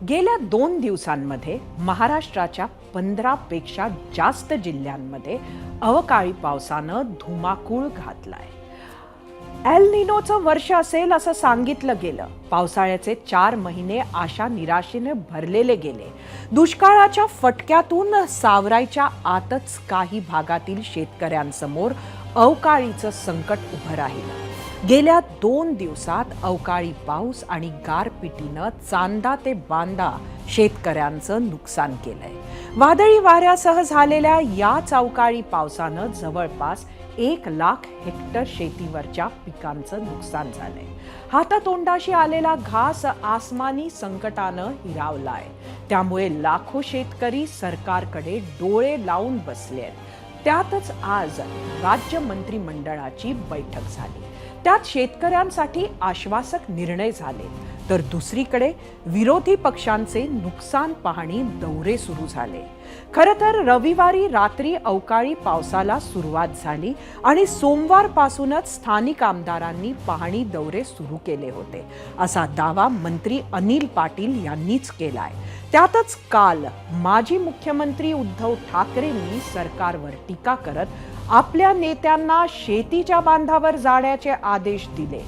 गेल्या 2 दिवसांमध्ये महाराष्ट्राच्या 15 पेक्षा जास्त जिल्ह्यांमध्ये अवकाळी पावसानं धुमाकूळ घातलाय. एल निनोचं वर्ष असेल असं सांगितलं गेलं. पावसाळ्याचे 4 महिने आशा निराशेने भरलेले गेले. दुष्काळाच्या फटक्यातून सावरायच्या आतच काही भागातील शेतकऱ्यांसमोर अवकाळीचं संकट उभं राहिलं. गेल्या 2 दिवसात अवकाळी पाऊस आणि गारपिटीनं चांदा ते बांदा शेतकऱ्यांचं नुकसान केलंय. वादळी वाऱ्यासह झालेल्या याच अवकाळी पावसानं जवळपास 1,00,000 हेक्टर शेतीवरच्या पिकांचं नुकसान झालंय. हातातोंडाशी आलेला घास आसमानी संकटानं हिरावलाय. त्यामुळे लाखो शेतकरी सरकारकडे डोळे लावून बसले आहेत. त्यातच आज राज्य मंत्रिमंडळाची बैठक झाली. त्यात शेतकऱ्यांसाठी आश्वासक निर्णय झाले, तर दुसरीकडे विरोधी पक्षांचे नुकसान पाहणी दौरे सुरू झाले. खरं तर रविवारी रात्री अवकाळी पावसाला सुरुवात झाली आणि सोमवारपासूनच स्थानिक आमदारांनी पाहणी दौरे सुरू केले होते, असा दावा मंत्री अनिल पाटील यांनीच केलाय. त्यातच काल माजी मुख्यमंत्री उद्धव ठाकरेंनी सरकारवर टीका करत आपल्या नेत्यांना शेतीच्या बांधावर जाण्याचे आदेश दिले.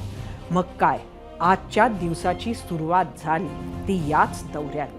मग काय, आजच्या दिवसाची सुरुवात झाली ती याच दौऱ्याने.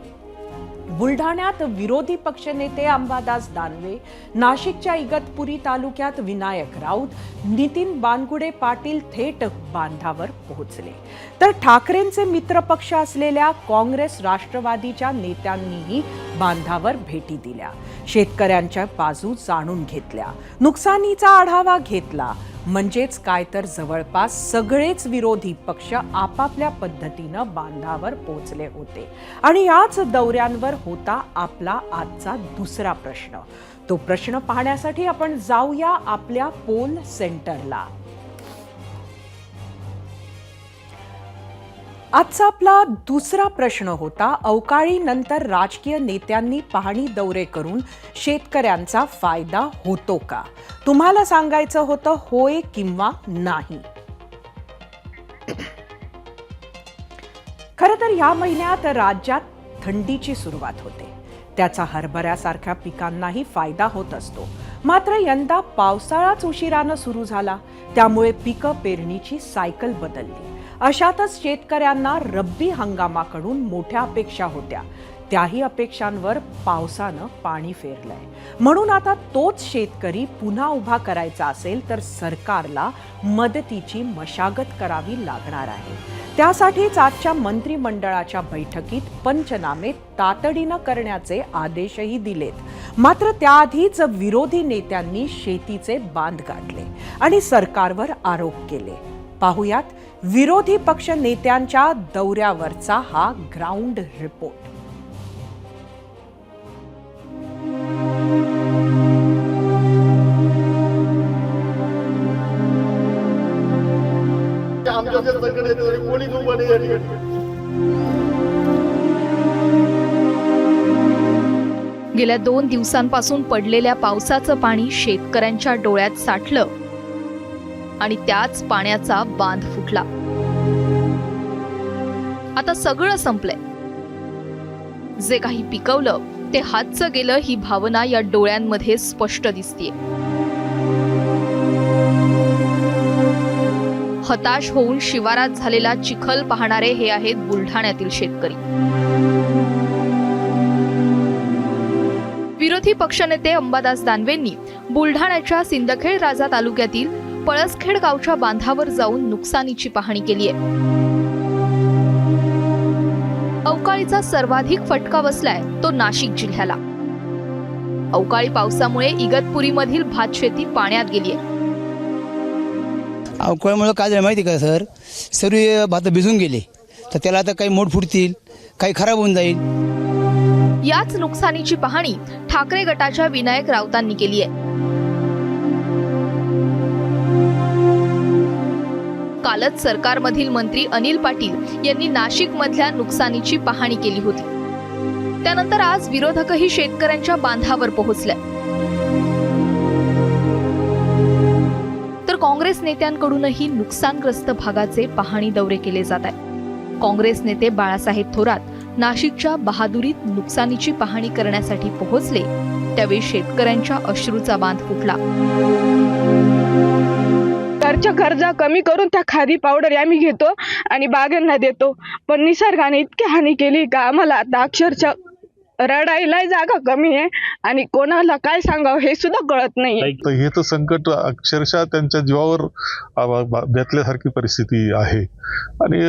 बुलढाण्यात विरोधी पक्षनेते अंबादास दानवे, नाशिकच्या इगतपुरी तालुक्यात विनायक राऊत, नितीन बानगुडे पाटील थेट बांधावर पोहोचले. तर ठाकरेंचे मित्रपक्ष असलेल्या काँग्रेस राष्ट्रवादीच्या नेत्यांनीही बांधावर भेटी दिल्या. शेतकऱ्यांच्या बाजू जाणून घेतल्या, नुकसानीचा आढावा घेतला. म्हणजेच काय तर जवळपास सगळेच विरोधी पक्ष आपापल्या पद्धतीनं बांधावर पोहोचले होते. आणि याच दौऱ्यांवर होता आपला आजचा दुसरा प्रश्न. तो प्रश्न पाहण्यासाठी आपण जाऊया आपल्या पोल सेंटरला. आजचा आपला दुसरा प्रश्न होता, अवकाळी नंतर राजकीय नेत्यांनी पाहणी दौरे करून शेतकऱ्यांचा फायदा होतो का? तुम्हाला सांगायचं होतं होय किंवा नाही. खरं तर या महिन्यात राज्यात थंडीची सुरुवात होते. त्याचा हरभऱ्यासारख्या पिकांनाही फायदा होत असतो. मात्र यंदा पावसाळाच उशिरानं सुरू झाला, त्यामुळे पिकं पेरणीची सायकल बदलली. अशातच शेतकऱ्यांना रब्बी हंगामाकडून मोठ्या अपेक्षा होत्या. त्याही अपेक्षांवर पावसानं पाणी फेरलंय. म्हणून आता तोच शेतकरी पुन्हा उभा करायचा असेल तर सरकारला मदतीची मशागत करावी लागणार आहे. त्यासाठीच आजच्या मंत्रिमंडळाच्या बैठकीत पंचनामे तातडीनं करण्याचे आदेशही दिलेत. मात्र त्याआधीच विरोधी नेत्यांनी शेतीचे बांध गाठले आणि सरकारवर आरोप केले. पाहुयात विरोधी पक्ष नेत्यांच्या दौऱ्यावरचा हा ग्राउंड रिपोर्ट. गेल्या 2 दिवसांपासून पडलेल्या पावसाचं पाणी शेतकऱ्यांच्या डोळ्यात साठलं आणि त्याच पाण्याचा बांध फुटला. आता सगळं संपलंय. जे काही पिकवलं ते हातचं गेलं, ही भावना या डोळ्यांमध्ये स्पष्ट दिसतेय. हताश होऊन शिवारात झालेला चिखल पाहणारे हे आहेत बुलढाण्यातील शेतकरी. विरोधी पक्षनेते अंबादास दानवेंनी बुलढाण्याच्या सिंदखेड राजा तालुक्यातील पळसखेड गावच्या बांधावर जाऊन नुकसानीची पाहणी केली आहे. अवकाळीचा सर्वाधिक फटका बसलाय तो नाशिक जिल्ह्याला. अवकाळी पावसामुळे इगतपुरीमधील भात शेती पाण्यात गेली आहे. अवकाळीमुळे काय झालं माहिती का सर, सर्व भात भिजून गेले, तर त्याला आता काही मोड फुटतील, काही खराब होऊन जाईल. याच नुकसानीची पाहणी ठाकरे गटाच्या विनायक राऊतांनी केली आहे. कालच सरकारमधील मंत्री अनिल पाटील यांनी नाशिक मधल्या नुकसानीची पाहणी केली होती. त्यानंतर आज विरोधकही शेतकऱ्यांच्या बांधावर पोहोचले. तर काँग्रेस नेत्यांकडूनही नुकसानग्रस्त भागाचे पाहणी दौरे केले जात आहेत. काँग्रेस नेते बाळासाहेब थोरात नाशिकच्या बहादुरीत नुकसानीची पाहणी करण्यासाठी पोहोचले, त्यावेळी शेतकऱ्यांच्या अश्रूचा बांध फुटला. तर आमच्या गरजा कमी करून त्या खादी पावडर आम्ही घेतो आणि बागांना देतो. पण निसर्गाने इतकी हानी केली का आम्हाला आता अक्षरशः रडायला जागा कमी आहे आणि कोणाला काय सांगावं हे सुद्धा कळत नाही. हे तर संकट अक्षरशः त्यांच्या जीवावर बेतल्यासारखी परिस्थिती आहे आणि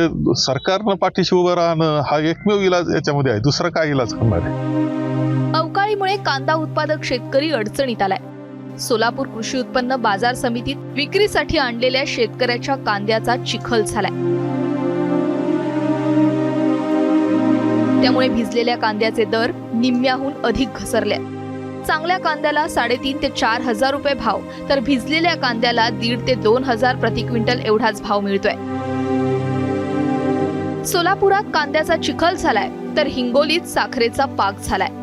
सरकारनं पाठीशी उभं राहणं हा एकमेव इलाज याच्यामध्ये आहे. दुसरा काय इलाज करणार आहे? अवकाळीमुळे कांदा उत्पादक शेतकरी अडचणीत आलाय. सोलापूर कृषी उत्पन्न बाजार समितीत विक्रीसाठी आणलेल्या शेतकऱ्याच्या कांद्याचा चिखल झालाय. त्यामुळे भिजलेल्या कांद्याचे दर निम्म्याहून अधिक घसरले. चांगल्या कांद्याला 3,500 ते 4,000 रुपये भाव, तर भिजलेल्या कांद्याला 1,500 ते 2,000 प्रति क्विंटल एवढाच भाव मिळतोय. सोलापुरात कांद्याचा चिखल झालाय, तर हिंगोलीत साखरेचा पाक झालाय.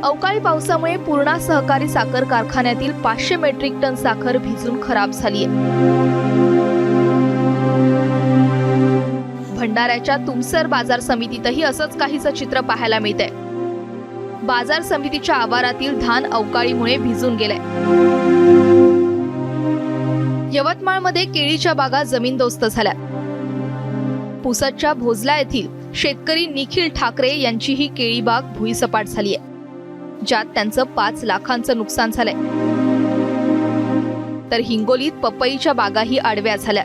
अवकाळी पावसामुळे पूर्णा सहकारी साखर कारखान्यातील 500 मेट्रिक टन साखर भिजून खराब झालीय. भंडाऱ्याच्या तुमसर बाजार समितीतही असंच काहीसं चित्र पाहायला मिळतंय. बाजार समितीच्या आवारातील धान अवकाळीमुळे भिजून गेलंय. यवतमाळमध्ये केळीच्या बागा जमीनदोस्त झाल्या. पुसदच्या भोजला येथील शेतकरी निखिल ठाकरे यांची ही केळी बाग भुईसपाट झालीय, ज्यात त्यांचं 5 लाखांचं नुकसान झालंय. तर हिंगोलीत पपईच्या बागाही आडव्या झाल्या.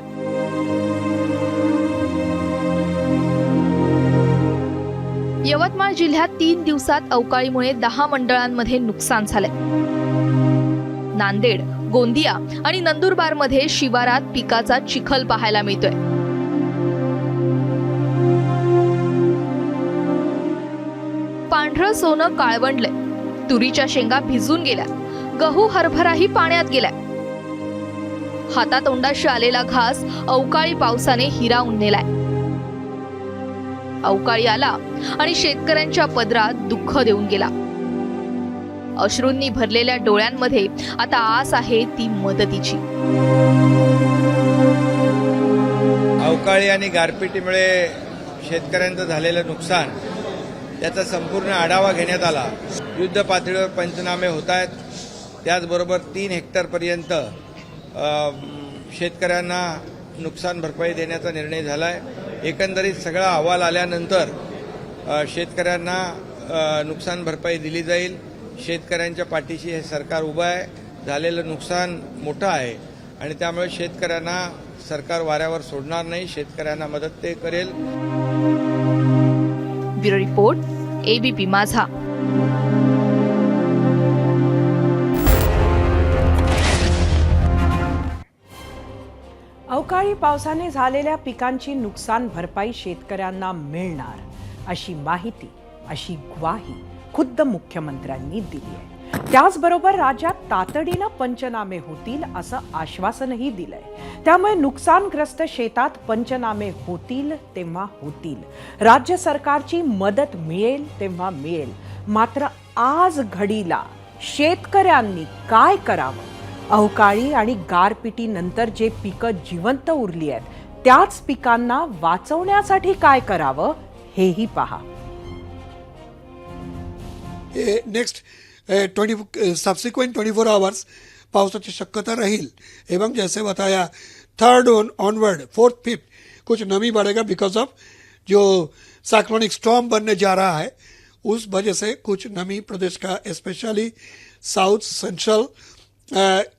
यवतमाळ जिल्ह्यात 3 दिवसात अवकाळीमुळे 10 मंडळांमध्ये नुकसान झालंय. नांदेड, गोंदिया आणि नंदुरबारमध्ये शिवारात पिकाचा चिखल पाहायला मिळतोय. पांढरं सोनं काळवंडलंय. तुरीच्या शेंगा भिजून गेल्या. गहू हरभराही पाण्यात गेलाय. हातातोंडाशी आलेला घास अवकाळी पावसाने हिरावून नेलाय. अवकाळी आला आणि शेतकऱ्यांच्या पदरात दुःख देऊन गेला. अश्रूंनी भरलेल्या डोळ्यांमध्ये आता आस आहे ती मदतीची. अवकाळी आणि गारपिटीमुळे शेतकऱ्यांचं झालेलं नुकसान याचा संपूर्ण आढावा घेण्यात आला. युद्ध पातळीवर पंचनामे होत आहेत. त्याचबरोबर 3 हेक्टरपर्यंत शेतकऱ्यांना नुकसान भरपाई देण्याचा निर्णय झाला आहे. एकंदरीत सगळा अहवाल आल्यानंतर शेतकऱ्यांना नुकसान भरपाई दिली जाईल. शेतकऱ्यांच्या पाठीशी हे सरकार उभं आहे. झालेलं नुकसान मोठं आहे आणि त्यामुळे शेतकऱ्यांना सरकार वाऱ्यावर सोडणार नाही. शेतकऱ्यांना मदत ते करेल. ब्युरो रिपोर्ट, एबीपी माझा. अवकाळी पावसाने झालेल्या पिकांची नुकसान भरपाई शेतकऱ्यांना मिळणार अशी माहिती, अशी ग्वाही खुद्द मुख्यमंत्र्यांनी दिली आहे. त्याचबरोबर राज्यात तातडीनं पंचनामे होतील असं आश्वासनही दिलंय. त्यामुळे नुकसानग्रस्त शेतात पंचनामे होतील तेव्हा होतील. राज्य सरकारची मदत मिळेल तेव्हा मिळेल. मात्र आज घडीला शेतकऱ्यांनी काय करावं? अवकाळी आणि गारपिटीनंतर जे पिकं जिवंत उरली आहेत त्याच पिकांना वाचवण्यासाठी काय करावं हेही पहा. नेक्स्ट सबसिक्वेंट 24 आवर्स पावसाची शक्यता रहेगी एवं जैसे बताया 3rd ऑनवर्ड 4th 5th कुछ नमी बढ़ेगा बिकॉज ऑफ जो साइक्लोनिक स्टॉर्म बनने जा रहा है उस वजह से कुछ नमी प्रदेश का specially south central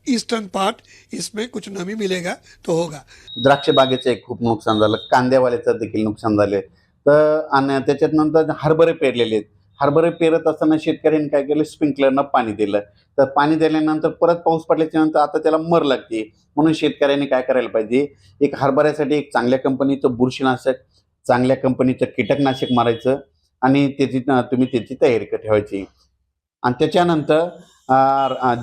eastern part इसमें कुछ नमी मिलेगा तो होगा. द्राक्ष बागेचं खूप नुकसान झालं. कांद्यावाल्याचं देखील नुकसान झाले. तर आणि त्याच्यात नंतर हरभरे पेरलेले आहेत. हरभरे पेरत असताना शेतकऱ्यांनी काय केलं, स्प्रिंकलरनं पाणी दिलं. तर पाणी दिल्यानंतर परत पाऊस पडल्याच्या नंतर आता त्याला मर लागते. म्हणून शेतकऱ्यांनी काय करायला पाहिजे, एक हरभऱ्यासाठी एक चांगल्या कंपनीचं बुरशीनाशक, चांगल्या कंपनीचं कीटकनाशक मारायचं आणि तुम्ही त्याची तयारी ठेवायची. आणि त्याच्यानंतर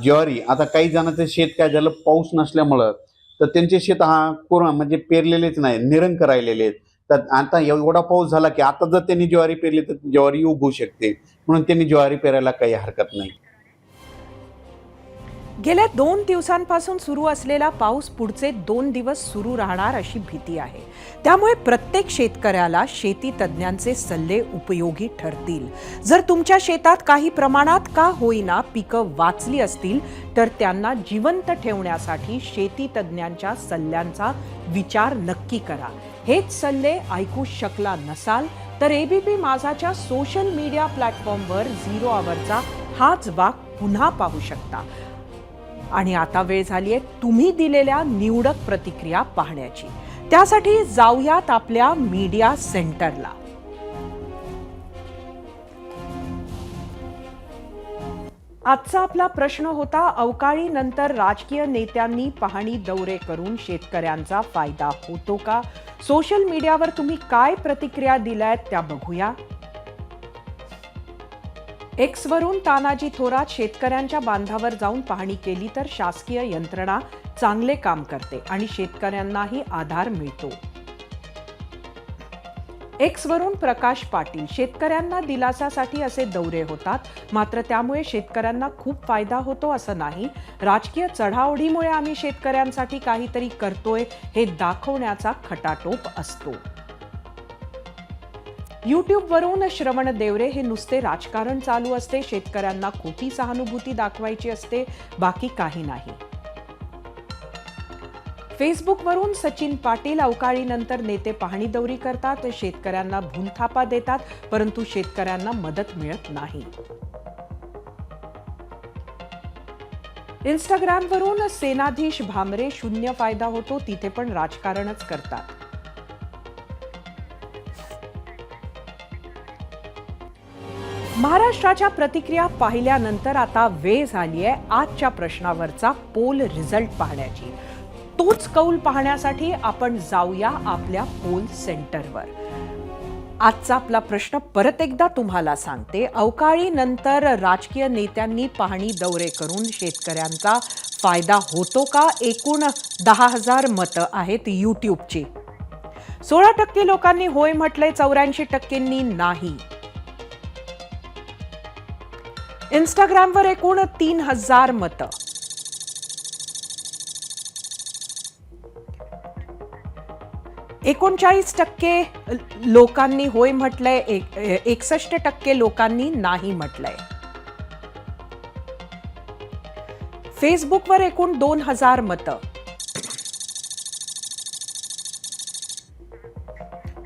ज्वारी, आता काही जणांचं शेत काय झालं, पाऊस नसल्यामुळं तर त्यांचे शेत म्हणजे पेरलेलेच नाही, निरंक राहिलेले आहेत. तर आता एवढा पाऊस झाला की आता जर त्यांनी ज्वारी पेरली तर ज्वारी उगवू शकते. म्हणून त्यांनी ज्वारी पेरायला काही हरकत नाही. गेल्या 2 दिवसांपासून सुरू असलेला पाऊस पुढचे 2 दिवस सुरू राहणार अशी भीती आहे. त्यामुळे प्रत्येक शेतकऱ्याला शेती तज्ज्ञांचे सल्ले उपयोगी ठरतील. जर तुमच्या शेतात काही प्रमाणात का होईना पिकं वाचली असतील तर त्यांना जिवंत ठेवण्यासाठी शेती तज्ज्ञांच्या सल्ल्यांचा विचार नक्की करा. हेच सल्ले ऐकू शकला नसाल तर एबीपी माझाच्या सोशल मीडिया प्लॅटफॉर्मवर 0 आवरचा हाच भाग पुन्हा पाहू शकता. आणि आता वेळ झाली आहे तुम्ही दिलेल्या निवडक प्रतिक्रिया पाहण्याची. त्यासाठी जाऊयात आपल्या मीडिया सेंटरला. आजचा आपला प्रश्न होता, अवकाळी नंतर राजकीय नेत्यांनी पाहणी दौरे करून शेतकऱ्यांचा फायदा होतो का? सोशल मीडियावर तुम्ही काय प्रतिक्रिया दिल्यात त्या बघूया. एक्सवरून तानाजी थोरात, शेतकऱ्यांच्या बांधावर जाऊन पाहणी केली तर शासकीय यंत्रणा चांगले काम करते आणि शेतकऱ्यांनाही आधार मिळतो. एक्सवरून प्रकाश पाटील, शेतकऱ्यांना दिलासासाठी असे दौरे होतात, मात्र त्यामुळे शेतकऱ्यांना खूप फायदा होतो असं नाही. राजकीय चढाओढीमुळे आम्ही शेतकऱ्यांसाठी काहीतरी करतोय हे दाखवण्याचा खटाटोप असतो. यूट्यूबवरून श्रवण देवरे, हे नुसते राजकारण चालू असते, शेतकऱ्यांना खोटी सहानुभूती दाखवायची असते, बाकी काही नाही. फेसबुकवरून सचिन पाटील, अवकाळीनंतर नेते पाहणी दौरी करतात, शेतकऱ्यांना भूलथापा देतात, परंतु शेतकऱ्यांना मदत मिळत नाही. इंस्टाग्रामवरून सेनाधीश भामरे, शून्य फायदा होतो, तिथे पण राजकारणच करतात. महाराष्ट्राच्या प्रतिक्रिया पाहिल्यानंतर आता वेळ झाली आहे आजच्या प्रश्नावरचा पोल रिझल्ट पाहण्याची. तोच कौल पाहण्यासाठी आपण जाऊया आपल्या पोल सेंटरवर. आजचा आपला प्रश्न परत एकदा तुम्हाला सांगते, अवकाळी नंतर राजकीय नेत्यांनी पाहणी दौरे करून शेतकऱ्यांचा फायदा होतो का? एकूण 10,000 मतं आहेत यूट्यूबची. 16% लोकांनी होय म्हटलंय, 84% नाही. इंस्टाग्रामवर एकूण 3,000 मतं. $39 लोकांनी होय म्हटलंय, 61% लोकांनी नाही म्हटलंय. फेसबुकवर एकूण 2,000 मतं.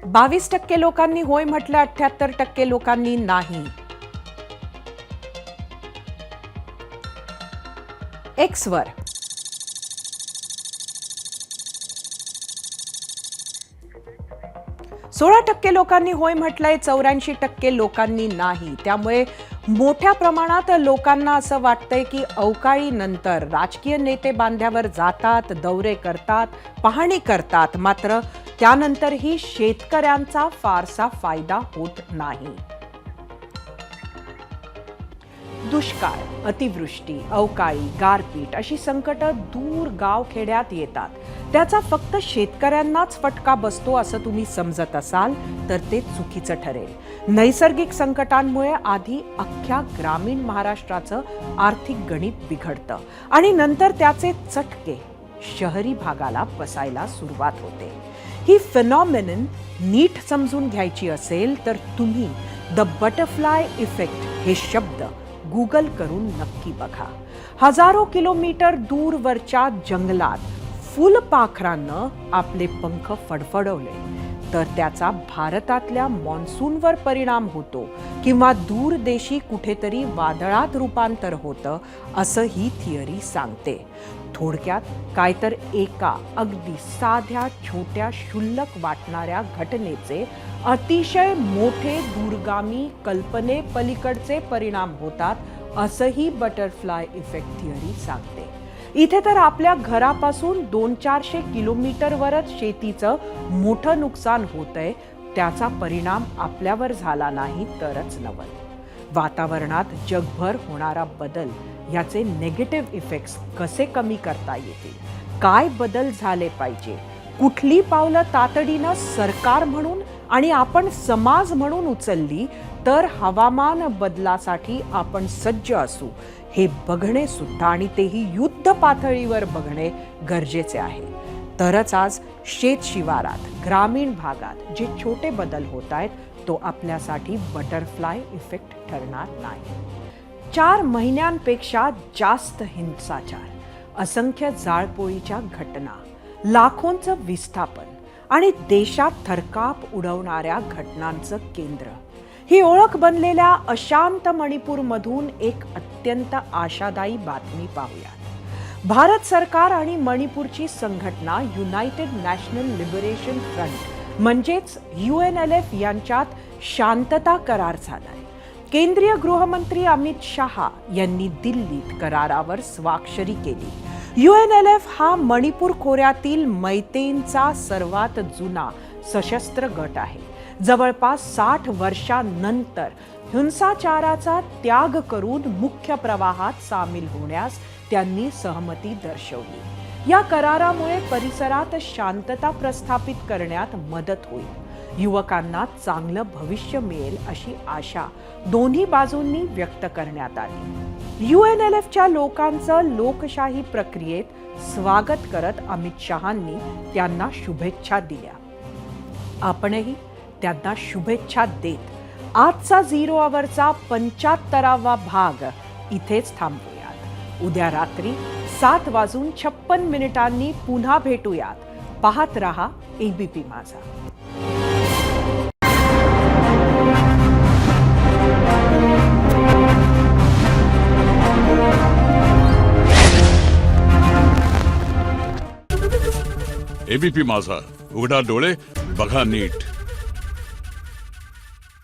22% लोकांनी होय म्हटलंय, 78% लोकांनी नाही. एक्सवर 16% लोकांनी होय म्हटलंय, 84% लोकांनी नाही. त्यामुळे मोठ्या प्रमाणात लोकांना असं वाटतंय की अवकाळी नंतर राजकीय नेते बांध्यावर जातात, दौरे करतात, पाहणी करतात, मात्र त्यानंतरही शेतकऱ्यांचा फारसा फायदा होत नाही. दुष्काळ, अतिवृष्टी, अवकाळी, गारपीट अशी संकटं दूर गावखेड्यात येतात. त्याचा फक्त शेतकऱ्यांनाच फटका बसतो असं तुम्ही समजत असाल तर ते चुकीचं ठरेल. नैसर्गिक संकटांमुळे आधी अख्ख्या ग्रामीण महाराष्ट्राचं आर्थिक गणित बिघडतं आणि नंतर त्याचे चटके शहरी भागाला बसायला सुरुवात होते. ही फिनॉमिनन नीट समजून घ्यायची असेल तर तुम्ही द बटरफ्लाय इफेक्ट हे शब्द गूगल करून नक्की बघा. हजारो किलोमीटर दूरवरच्या जंगलात फुलपाखरांनं आपले पंख फडफडवले तर त्याचा भारतातल्या मॉन्सूनवर परिणाम होतो किंवा दूरदेशी कुठेतरी वादळात रूपांतर होतं असं ही थिअरी सांगते. थोडक्यात काय तर एका अगदी साध्या छोट्या क्षुल्लक वाटणाऱ्या घटनेचे अतिशय मोठे दूरगामी कल्पने पलीकडचे परिणाम होतात असंही बटरफ्लाय इफेक्ट थिअरी सांगते. इथे तर आपल्या घरापासून 200-400 किलोमीटरवरच शेतीचं मोठं नुकसान होतंय, त्याचा परिणाम आपल्यावर झाला नाही तरच नवल. वातावरणात जगभर होणारा बदल याचे नेगेटिव्ह इफेक्ट्स कसे कमी करता येतील, काय बदल झाले पाहिजे, कुठली पावलं तातडीनं सरकार म्हणून आणि आपण समाज म्हणून उचलली तर हवामान बदलासाठी आपण सज्ज असू, हे बघणे सुद्धा, आणि तेही युद्ध पातळीवर बघणे गरजेचे आहे. तरच आज शेत शिवारात, ग्रामीण भागात जे छोटे बदल होत आहेत तो आपल्यासाठी बटरफ्लाय इफेक्ट ठरणार नाही. 4 महिन्यांपेक्षा जास्त हिंसाचार, असंख्य जाळपोळीच्या घटना, लाखोंचं विस्थापन आणि देशात थरकाप उडवणाऱ्या घटनांचं केंद्र, ही ओळख बनलेल्या अशांत मणिपूरमधून एक अत्यंत आशादायी बातमी पाहूया. भारत सरकार आणि मणिपूरची संघटना युनायटेड नॅशनल लिबरेशन फ्रंट म्हणजेच UNLF यांच्यात शांतता करार झालाय. केंद्रीय गृहमंत्री अमित शहा यांनी दिल्लीत करारावर स्वाक्षरी केली. UNLF हा मणिपूर खोऱ्यातील मैतेंचा सर्वात जुना सशस्त्र गट आहे. जवळपास 60 वर्षांनंतर हिंसाचाराचा त्याग करून मुख्य प्रवाहात सामील होण्यास त्यांनी सहमती दर्शवली. या करारामुळे परिसरात शांतता प्रस्थापित करण्यात मदत होईल. युवकांना चांगलं भविष्य मिळेल अशी आशा दोन्ही बाजूंनी व्यक्त करण्यात आली. UNLFच्या लोकांचं लोकशाही प्रक्रियेत स्वागत करत अमित शहांनी त्यांना शुभेच्छा दिल्या. आपणही त्यांना शुभेच्छा देत आजचा 0 आवरचा 75वा भाग इथेच थांबवूयात. उद्या रात्री 7:56 पुन्हा भेटूयात. पाहत रहा ABP माझा. ABP माझा, उघडा डोळे बघा नीट.